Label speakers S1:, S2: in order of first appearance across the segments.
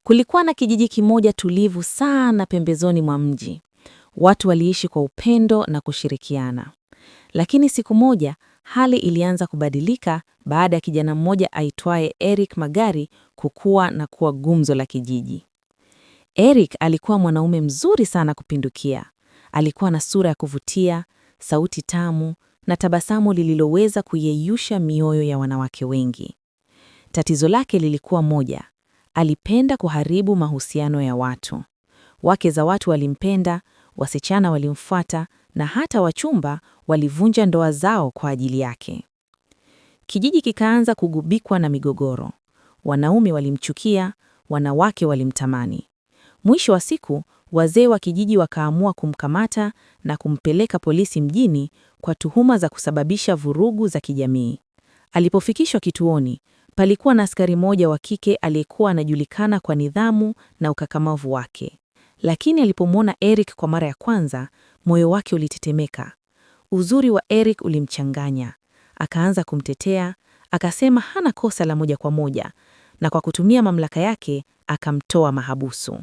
S1: Kulikuwa na kijiji kimoja tulivu sana pembezoni mwa mji. Watu waliishi kwa upendo na kushirikiana. Lakini siku moja, hali ilianza kubadilika baada ya kijana mmoja aitwaye Eric Magari kukua na kuwa gumzo la kijiji. Eric alikuwa mwanaume mzuri sana kupindukia. Alikuwa na sura ya kuvutia, sauti tamu na tabasamu lililoweza kuyeyusha mioyo ya wanawake wengi. Tatizo lake lilikuwa moja. Alipenda kuharibu mahusiano ya watu. Wake za watu walimpenda, wasichana walimfuata na hata wachumba walivunja ndoa zao kwa ajili yake. Kijiji kikaanza kugubikwa na migogoro. Wanaume walimchukia, wanawake walimtamani. Mwisho wa siku, wazee wa kijiji wakaamua kumkamata na kumpeleka polisi mjini kwa tuhuma za kusababisha vurugu za kijamii. Alipofikishwa kituoni, palikuwa na askari mmoja wa kike aliyekuwa anajulikana kwa nidhamu na ukakamavu wake. Lakini alipomwona Eric kwa mara ya kwanza, moyo wake ulitetemeka. Uzuri wa Eric ulimchanganya. Akaanza kumtetea, akasema hana kosa la moja kwa moja, na kwa kutumia mamlaka yake, akamtoa mahabusu.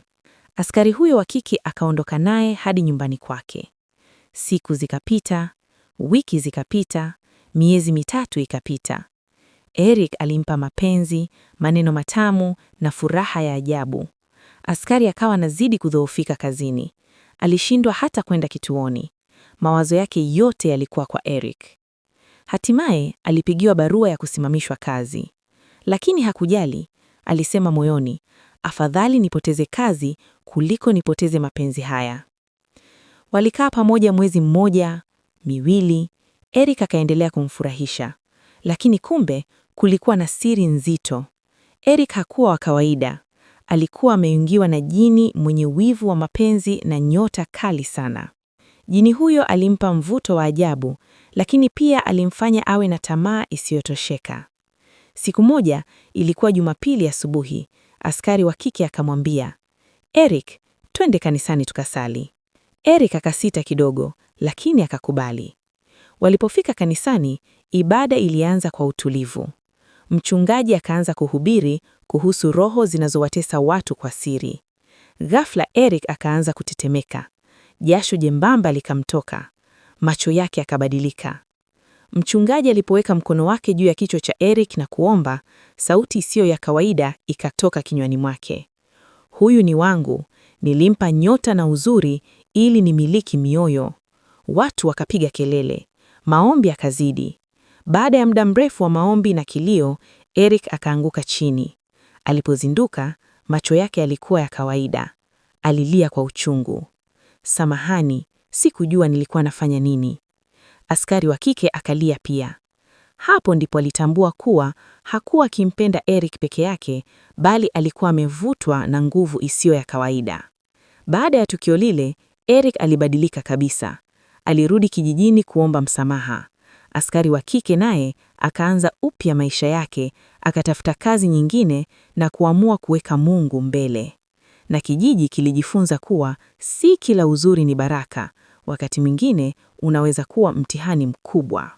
S1: Askari huyo wa kike akaondoka naye hadi nyumbani kwake. Siku zikapita, wiki zikapita, miezi mitatu ikapita. Eric alimpa mapenzi, maneno matamu na furaha ya ajabu. Askari akawa anazidi kudhoofika kazini. Alishindwa hata kwenda kituoni. Mawazo yake yote yalikuwa kwa Eric. Hatimaye alipigiwa barua ya kusimamishwa kazi. Lakini hakujali. Alisema moyoni, afadhali nipoteze kazi kuliko nipoteze mapenzi haya. Walikaa pamoja mwezi mmoja, miwili. Eric akaendelea kumfurahisha. Lakini kumbe kulikuwa na siri nzito. Eric hakuwa wa kawaida. Alikuwa ameungiwa na jini mwenye wivu wa mapenzi na nyota kali sana. Jini huyo alimpa mvuto wa ajabu, lakini pia alimfanya awe na tamaa isiyotosheka. Siku moja, ilikuwa Jumapili asubuhi, askari wa kike akamwambia, "Eric, twende kanisani tukasali." Eric akasita kidogo, lakini akakubali. Walipofika kanisani, ibada ilianza kwa utulivu. Mchungaji akaanza kuhubiri kuhusu roho zinazowatesa watu kwa siri. Ghafla Eric akaanza kutetemeka. Jasho jembamba likamtoka. Macho yake yakabadilika. Mchungaji alipoweka mkono wake juu ya kichwa cha Eric na kuomba, sauti isiyo ya kawaida ikatoka kinywani mwake. "Huyu ni wangu, nilimpa nyota na uzuri ili nimiliki mioyo." Watu wakapiga kelele. Maombi yakazidi. Baada ya muda mrefu wa maombi na kilio, Eric akaanguka chini. Alipozinduka, macho yake yalikuwa ya kawaida. Alilia kwa uchungu. "Samahani, sikujua nilikuwa nafanya nini." Askari wa kike akalia pia. Hapo ndipo alitambua kuwa hakuwa akimpenda Eric peke yake, bali alikuwa amevutwa na nguvu isiyo ya kawaida. Baada ya tukio lile, Eric alibadilika kabisa. Alirudi kijijini kuomba msamaha. Askari wa kike naye akaanza upya maisha yake, akatafuta kazi nyingine na kuamua kuweka Mungu mbele. Na kijiji kilijifunza kuwa si kila uzuri ni baraka, wakati mwingine unaweza kuwa mtihani mkubwa.